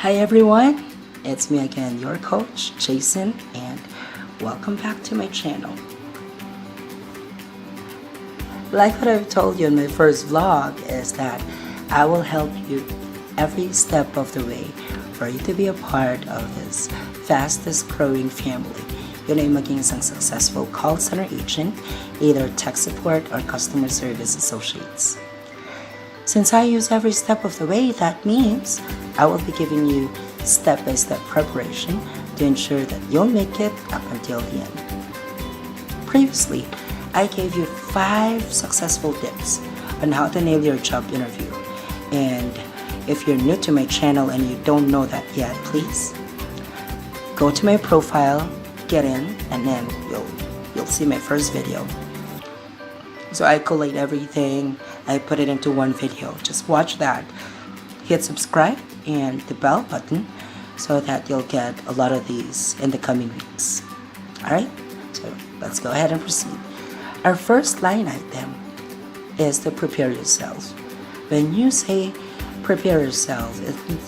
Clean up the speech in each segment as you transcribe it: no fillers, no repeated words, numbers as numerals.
Hi everyone, it's me again, your coach, Jason, and welcome back to my channel. Like what I've told you in my first vlog is that I will help you every step of the way for you to be a part of this fastest growing family. Yun ay maging isang successful call center agent, either tech support or customer service associates. Since I use every step of the way, that means I will be giving you step-by-step preparation to ensure that you'll make it up until the end. Previously, I gave you 5 successful tips on how to nail your job interview. And if you're new to my channel and you don't know that yet, please go to my profile, get in, and then you'll see my first video. So I collate everything, I put it into one video. Just watch that. Hit subscribe and the bell button so that you'll get a lot of these in the coming weeks. Alright, so let's go ahead and proceed. Our first line item is to prepare yourself. When you say prepare yourself,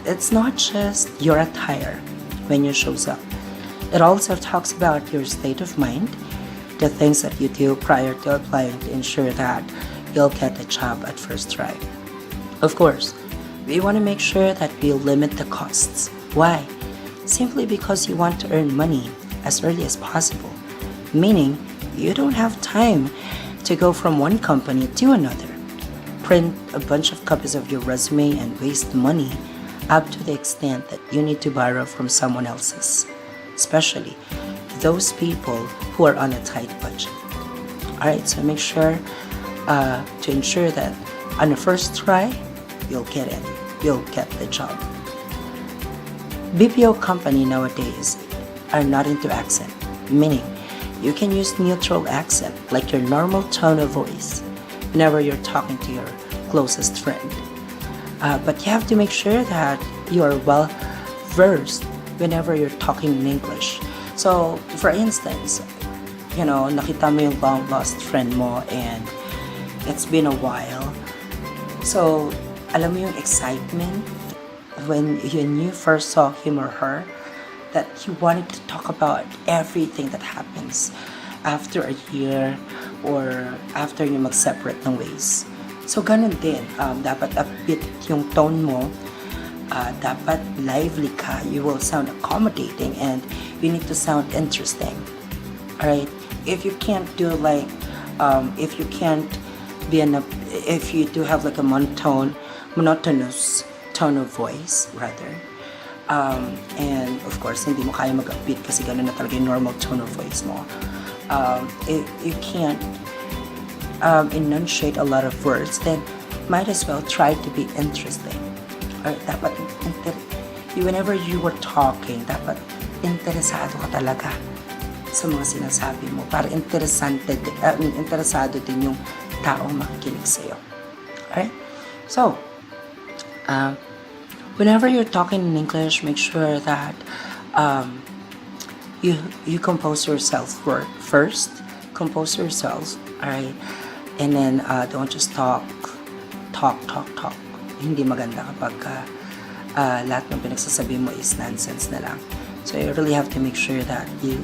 it's not just your attire when you shows up. It also talks about your state of mind, the things that you do prior to applying to ensure that you'll get the job at first try. Of course, we want to make sure that we limit the costs. Why? Simply because you want to earn money as early as possible, meaning you don't have time to go from one company to another, print a bunch of copies of your resume and waste money up to the extent that you need to borrow from someone else's, especially those people who are on a tight budget. Alright, so make sure to ensure that on the first try, you'll get it. You'll get the job. BPO company nowadays are not into accent, meaning you can use neutral accent like your normal tone of voice whenever you're talking to your closest friend. But you have to make sure that you are well versed whenever you're talking in English. So, for instance, nakita mo yung long lost friend mo and it's been a while. So, alam mo yung excitement when you first saw him or her, that you wanted to talk about everything that happens after a year or after you mag-separate ng ways. So, ganun din. Dapat upbeat yung tone mo. Dapat lively ka. You will sound accommodating and you need to sound interesting. Alright? If you can't do like, if you do have like a monotonous tone of voice, rather, and of course, hindi mo kaya mag-upbeat kasi ganun na talaga yung normal tone of voice mo. If you can't enunciate a lot of words, then might as well try to be interesting. Or dapat, whenever you were talking, dapat interesado ka talaga sa mga sinasabi mo para interesado din yung taong makikinig sa'yo. Alright? So, whenever you're talking in English, make sure that you compose yourself first. Compose yourself, alright? And then, don't just talk. Hindi maganda kapag lahat ng pinagsasabi mo is nonsense na lang. So you really have to make sure that you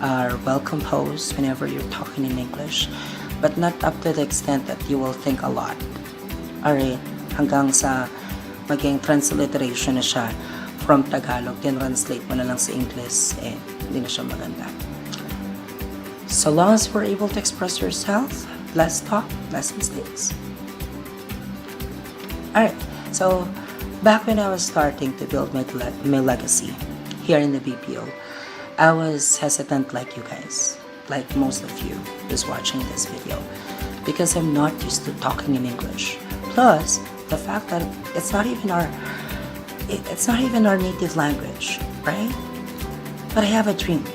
are well composed whenever you're talking in English, but not up to the extent that you will think a lot. Alright, hanggang sa maging transliteration na siya from Tagalog, then translate mo na lang sa English, hindi na siya maganda. So long as we're able to express yourself, less talk, less mistakes. Alright, so back when I was starting to build my legacy here in the BPO, I was hesitant like you guys, like most of you who's watching this video, because I'm not used to talking in English. Plus, the fact that it's not even our native language, right? But I have a dream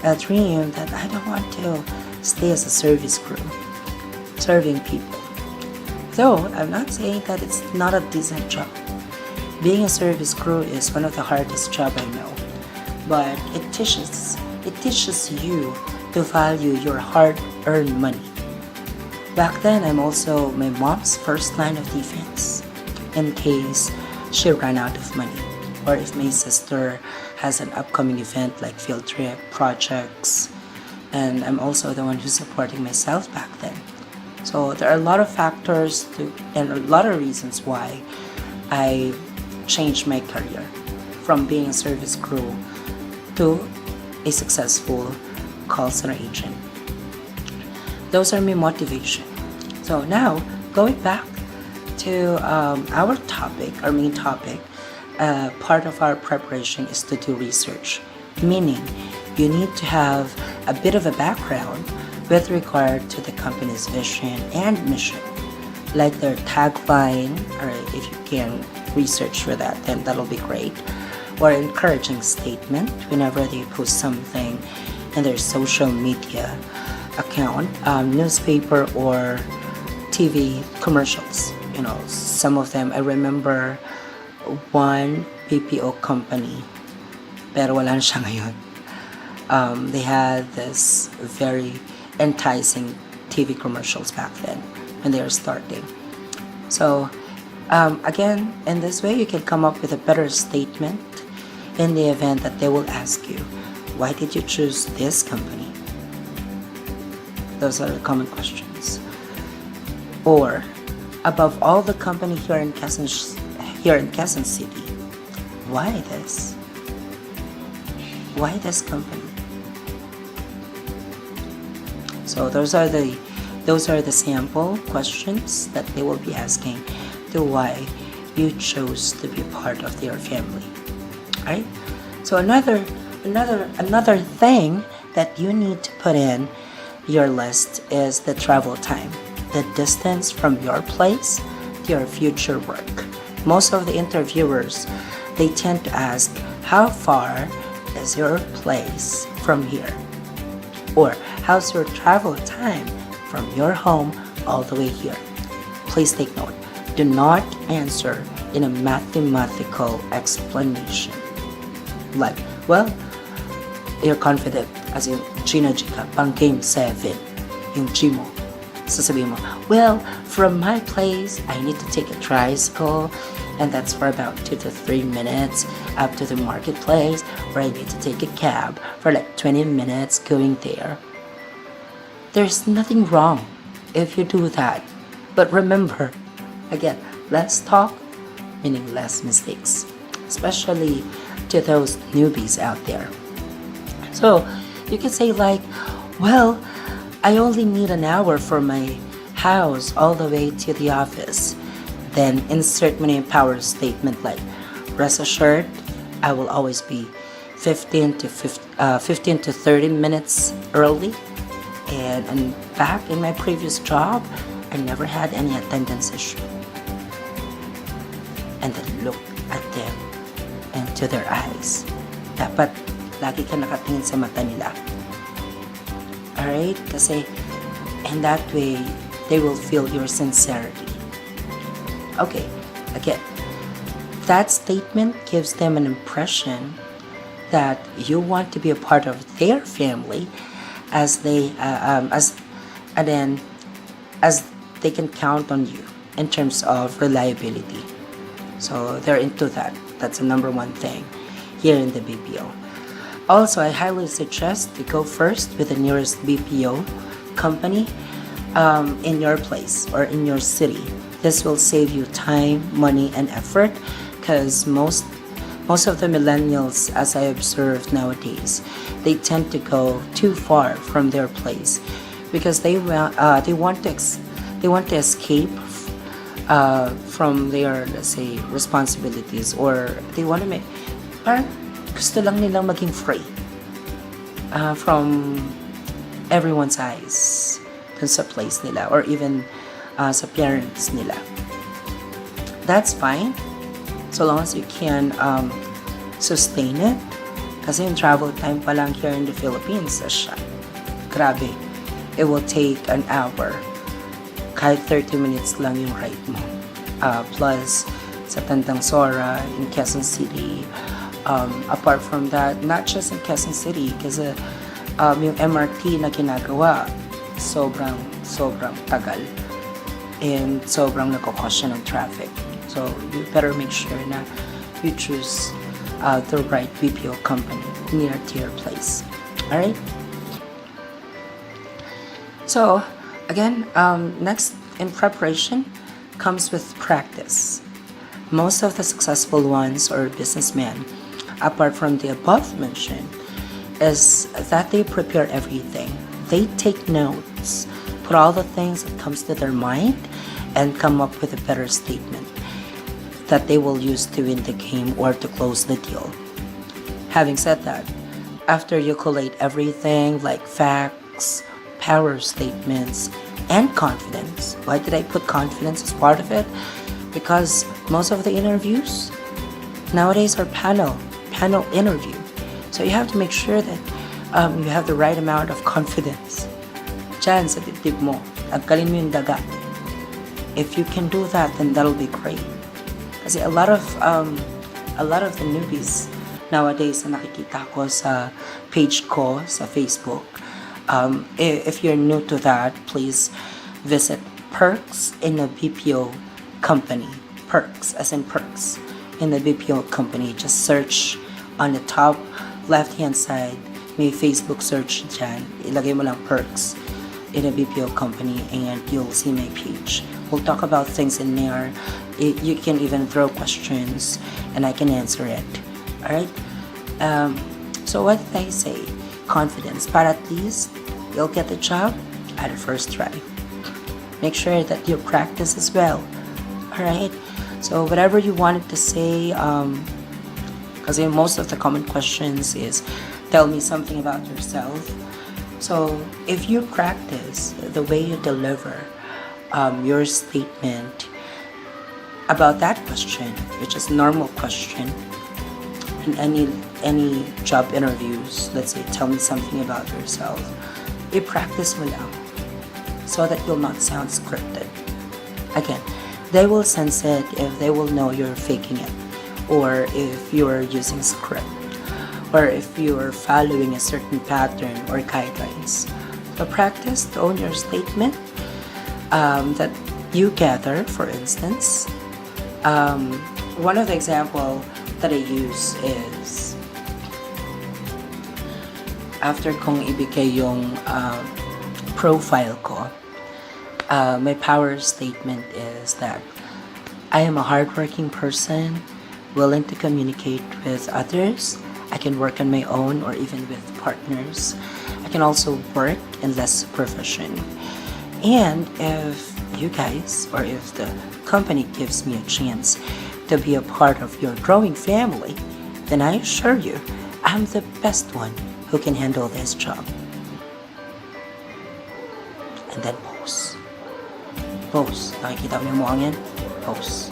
that I don't want to stay as a service crew, serving people. Though, I'm not saying that it's not a decent job. Being a service crew is one of the hardest jobs I know. But it teaches you to value your hard-earned money. Back then, I'm also my mom's first line of defense in case she ran out of money. or if my sister has an upcoming event like field trip, projects, and I'm also the one who's supporting myself back then. So there are a lot of factors and a lot of reasons why I changed my career from being a service crew to a successful call center agent. Those are my motivation. So now, going back to our topic, our main topic, part of our preparation is to do research, meaning you need to have a bit of a background with regard to the company's vision and mission, like their tagline, or if you can research for that, then that'll be great, or encouraging statement whenever they post something in their social media account, newspaper or TV commercials. You know, some of them, I remember one BPO company, pero wala na siya ngayon. They had this very enticing TV commercials back then when they were starting. So again, in this way, you can come up with a better statement in the event that they will ask you, why did you choose this company? Those are the common questions. Or, above all the company here in Quezon City, why this? Why this company? So those are the sample questions that they will be asking to why you chose to be part of their family. Right? So another thing that you need to put in your list is the travel time, the distance from your place to your future work. Most of the interviewers, they tend to ask, how far is your place from here? Or how's your travel time from your home all the way here? Please take note. Do not answer in a mathematical explanation. Like, well, you're confident, as in Gina ka, pang game 7, yung G mo. Sasabihin mo, well, from my place, I need to take a tricycle, and that's for about 2 to 3 minutes up to the marketplace, where I need to take a cab for like 20 minutes going there. There's nothing wrong if you do that. But remember, again, less talk, meaning less mistakes, especially to those newbies out there. So you can say like, well, I only need an hour from my house all the way to the office. Then insert my empower statement like, rest assured, I will always be 15 to 30 minutes early. And back in my previous job, I never had any attendance issue. And then look at them into their eyes. Dapat lagi ka nakatingin sa mata nila. Alright? Kasi in that way, they will feel your sincerity. Okay, again, that statement gives them an impression that you want to be a part of their family, as they can count on you in terms of reliability. So they're into that. That's the number one thing here in the BPO. Also, I highly suggest to go first with the nearest BPO company in your place or in your city. This will save you time, money, and effort, because most of the millennials, as I observe nowadays, they tend to go too far from their place because they want to escape from their, let's say, responsibilities, or they want to make, parang gusto lang nilang maging free from everyone's eyes dun sa place nila, or even sa parents nila. That's fine, so long as you can sustain it. Kasi yung travel time pa lang here in the Philippines, grabe, it will take an hour. Kahit 30 minutes lang yung ride mo. Plus, sa Tandang Sora, in Quezon City. Apart from that, not just in Quezon City, kasi yung MRT na ginagawa, sobrang tagal. And sobrang nagkakos siya ng traffic. So, you better make sure na you choose the right BPO company near to your place. All right. So again, next in preparation comes with practice. Most of the successful ones or businessmen, apart from the above mentioned, is that they prepare everything. They take notes, put all the things that comes to their mind, and come up with a better statement that they will use to win the game or to close the deal. Having said that, after you collate everything like facts, power statements, and confidence. Why did I put confidence as part of it? Because most of the interviews nowadays are panel interview. So you have to make sure that you have the right amount of confidence. Diyan sa dibdib mo, agkalin mo yung daga. If you can do that, then that'll be great. Kasi a lot of the newbies nowadays na nakikita ko sa page ko sa Facebook, if you're new to that, please visit Perks in a BPO company. Perks, as in perks, in the BPO company. Just search on the top left-hand side, may Facebook search dyan. Ilagay mo lang Perks in a BPO company and you'll see my page. We'll talk about things in there. You can even throw questions and I can answer it. Alright? So what did I say? Confidence. But at least you'll get the job at the first try. Make sure that you practice as well. Alright? So whatever you wanted to say, because most of the common questions is tell me something about yourself. So if you practice the way you deliver your statement about that question, which is normal question, in any job interviews, let's say tell me something about yourself, i-practice mo lang so that you'll not sound scripted. Again, they will sense it if they will know you're faking it, or if you're using script, or if you're following a certain pattern or guidelines. So practice to own your statement that you gather. For instance, one of the example that I use is after kong ibigay yung profile ko, my power statement is that I am a hardworking person, willing to communicate with others. I can work on my own or even with partners. I can also work in less profession. And if you guys or if the company gives me a chance to be a part of your growing family, then I assure you, I'm the best one who can handle this job. And then pose. Pose. Nakikita mo yung mukhang yan? Pose.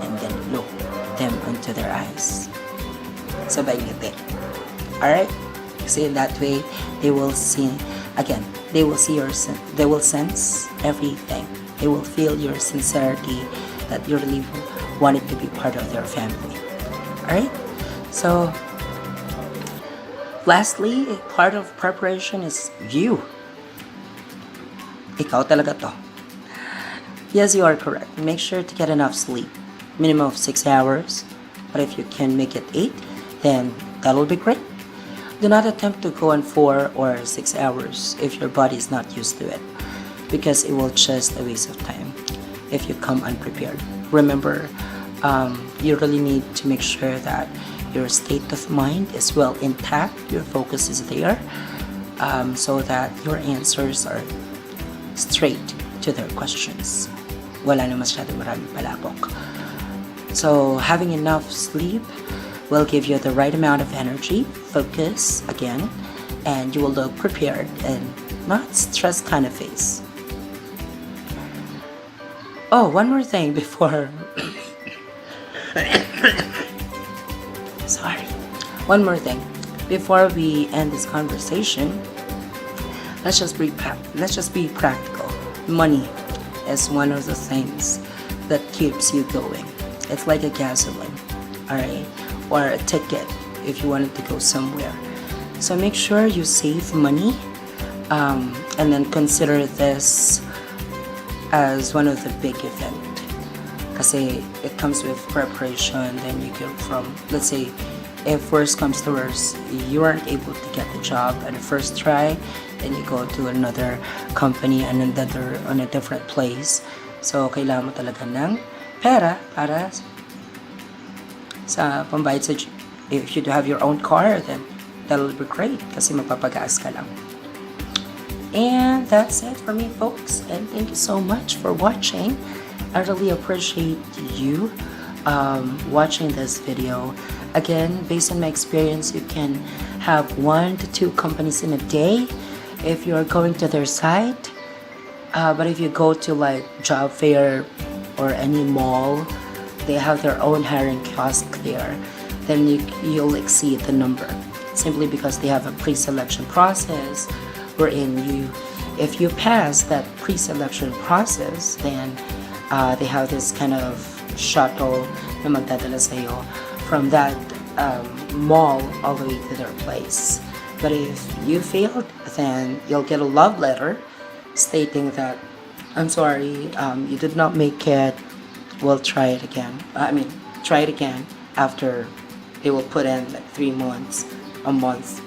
And then look them into their eyes. Sabay ngiti. Alright? Kasi in that way, they will see, again, they will sense everything. They will feel your sincerity that you really wanted to be part of their family. Alright? So, lastly, part of preparation is you. Ikaw talaga to. Yes, you are correct. Make sure to get enough sleep. Minimum of 6 hours. But if you can make it 8, then that'll be great. Do not attempt to go on 4 or 6 hours if your body is not used to it, because it will just a waste of time if you come unprepared. Remember, you really need to make sure that your state of mind is well intact, your focus is there, so that your answers are straight to their questions. Wala na masyadong maraming palabok. So having enough sleep will give you the right amount of energy, focus again, and you will look prepared and not stressed kind of face. Oh, one more thing before sorry. One more thing before we end this conversation. Let's just be practical. Money is one of the things that keeps you going. It's like a gasoline, alright? Or a ticket if you wanted to go somewhere. So make sure you save money and then consider this as one of the big events. Kasi it comes with preparation. Then you go from, let's say, if worst comes to worst, you aren't able to get the job at the first try, then you go to another company and another on a different place. So, kailangan mo talaga ng pera para sa pambayad sa if you have your own car, then that'll be great kasi mapapagas ka lang. And that's it for me, folks, and thank you so much for watching. I really appreciate you watching this video. Again, based on my experience, you can have 1 to 2 companies in a day if you're going to their site. But if you go to like job fair or any mall, they have their own hiring kiosk there, then you'll exceed the number simply because they have a pre-selection process wherein if you pass that pre-selection process, then they have this kind of shuttle na magdadala sa'yo from that mall all the way to their place. But if you failed, then you'll get a love letter stating that, I'm sorry, you did not make it, we'll try it again. Try it again after they will put in like 3 months, a month.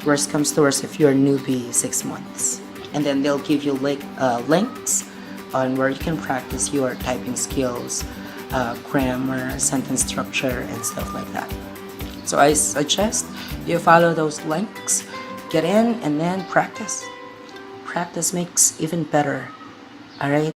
Worst comes to worst, if you're a newbie, 6 months. And then they'll give you links on where you can practice your typing skills, grammar, sentence structure, and stuff like that. So I suggest you follow those links, get in, and then practice. Practice makes even better. Alright?